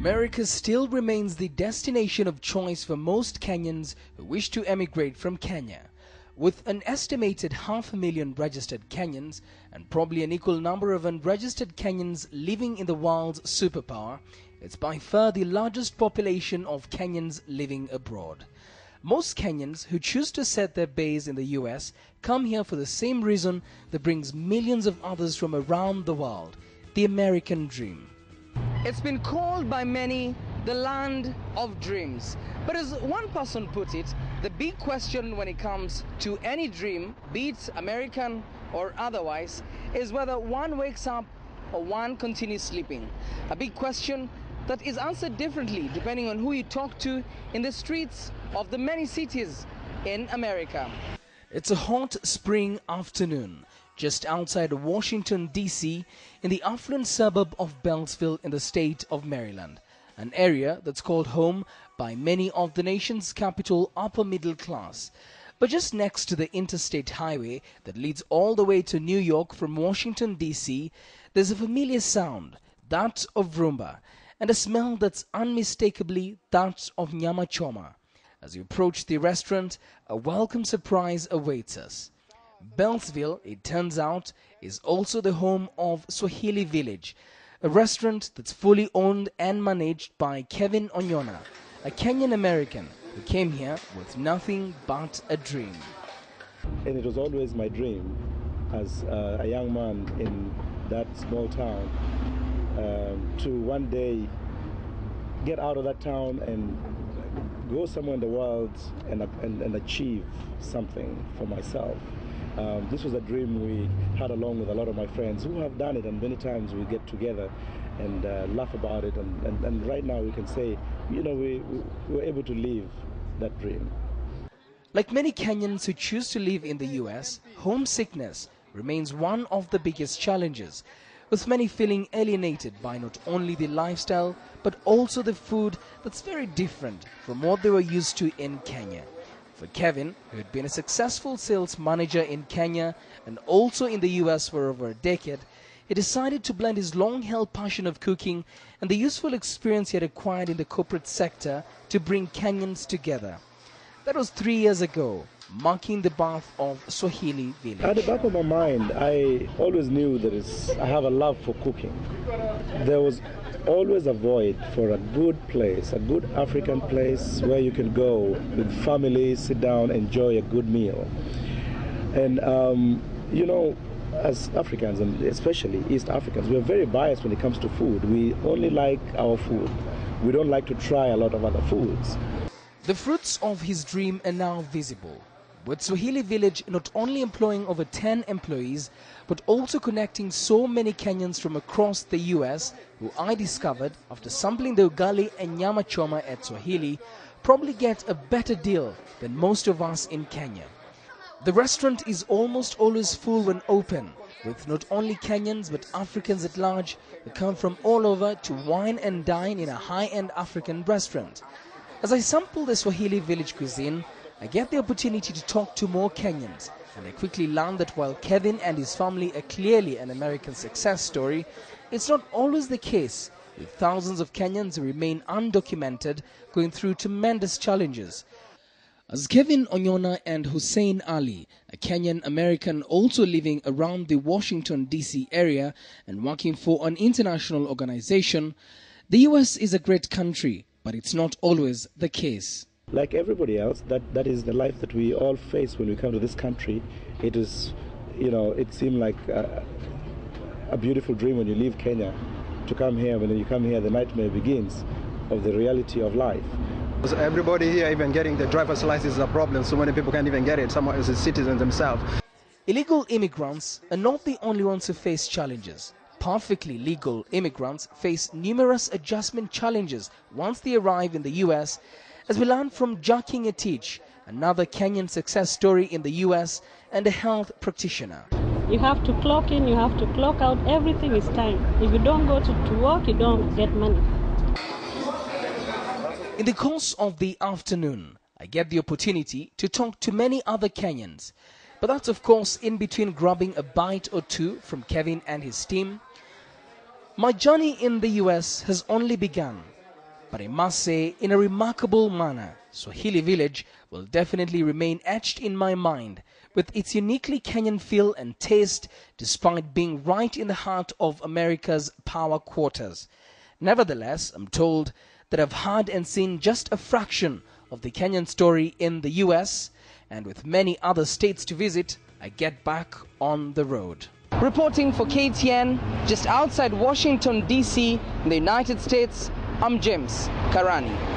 America still remains the destination of choice for most Kenyans who wish to emigrate from Kenya. With an estimated 500,000 registered Kenyans and probably an equal number of unregistered Kenyans living in the world's superpower, it's by far the largest population of Kenyans living abroad. Most Kenyans who choose to set their base in the US come here for the same reason that brings millions of others from around the world: the American dream. It's been called by many the land of dreams. But as one person put it, the big question when it comes to any dream, be it American or otherwise, is whether one wakes up or one continues sleeping. A big question that is answered differently depending on who you talk to in the streets of the many cities in America. It's a hot spring afternoon just outside Washington, D.C., in the affluent suburb of Beltsville in the state of Maryland, an area that's called home by many of the nation's capital upper middle class. But just next to the interstate highway that leads all the way to New York from Washington, D.C., there's a familiar sound, that of rumba, and a smell that's unmistakably that of nyama choma. As you approach the restaurant, a welcome surprise awaits us. Beltsville, it turns out, is also the home of Swahili Village, a restaurant that's fully owned and managed by Kevin Onyona, a Kenyan American who came here with nothing but a dream. And it was always my dream as a young man in that small town to one day get out of that town and go somewhere in the world and achieve something for myself. This was a dream we had along with a lot of my friends who have done it, and many times we get together and laugh about it, and right now we can say, you know, we were able to live that dream. Like many Kenyans who choose to live in the US, homesickness remains one of the biggest challenges, with many feeling alienated by not only the lifestyle but also the food that's very different from what they were used to in Kenya. For Kevin, who had been a successful sales manager in Kenya and also in the US for over a decade, he decided to blend his long-held passion of cooking and the useful experience he had acquired in the corporate sector to bring Kenyans together. That was 3 years ago, marking the birth of Swahili Village. At the back of my mind, I always knew that I have a love for cooking. There was always a void for a good place, a good African place where you can go with family, sit down, enjoy a good meal. And, you know, as Africans, and especially East Africans, we are very biased when it comes to food. We only like our food. We don't like to try a lot of other foods. The fruits of his dream are now visible, with Swahili Village not only employing over 10 employees, but also connecting so many Kenyans from across the US, who I discovered, after sampling the ugali and nyama choma at Swahili, probably get a better deal than most of us in Kenya. The restaurant is almost always full when open, with not only Kenyans but Africans at large who come from all over to wine and dine in a high-end African restaurant. As I sample the Swahili Village cuisine, I get the opportunity to talk to more Kenyans, and I quickly learn that while Kevin and his family are clearly an American success story, it's not always the case, with thousands of Kenyans who remain undocumented going through tremendous challenges. As Kevin Onyona and Hussein Ali, a Kenyan American also living around the Washington, D.C. area and working for an international organization, the US is a great country, but it's not always the case. Like everybody else, that is the life that we all face when we come to this country. It is, you know, it seemed like a beautiful dream when you leave Kenya to come here. When you come here, the nightmare begins of the reality of life. Everybody here, even getting the driver's license is a problem. So many people can't even get it. Some as citizens themselves. Illegal immigrants are not the only ones who face challenges. Perfectly legal immigrants face numerous adjustment challenges once they arrive in the US, as we learn from Jackie Ngetich, another Kenyan success story in the US and a health practitioner. You have to clock in, you have to clock out, everything is time. If you don't go to work, you don't get money. In the course of the afternoon, I get the opportunity to talk to many other Kenyans. But that's of course in between grabbing a bite or two from Kevin and his team. My journey in the US has only begun. but I must say in a remarkable manner. Swahili Village will definitely remain etched in my mind with its uniquely Kenyan feel and taste, despite being right in the heart of America's power quarters. Nevertheless, I'm told that I've heard and seen just a fraction of the Kenyan story in the U.S., and with many other states to visit, I get back on the road. Reporting for KTN, just outside Washington, D.C., in the United States, I'm James Karani.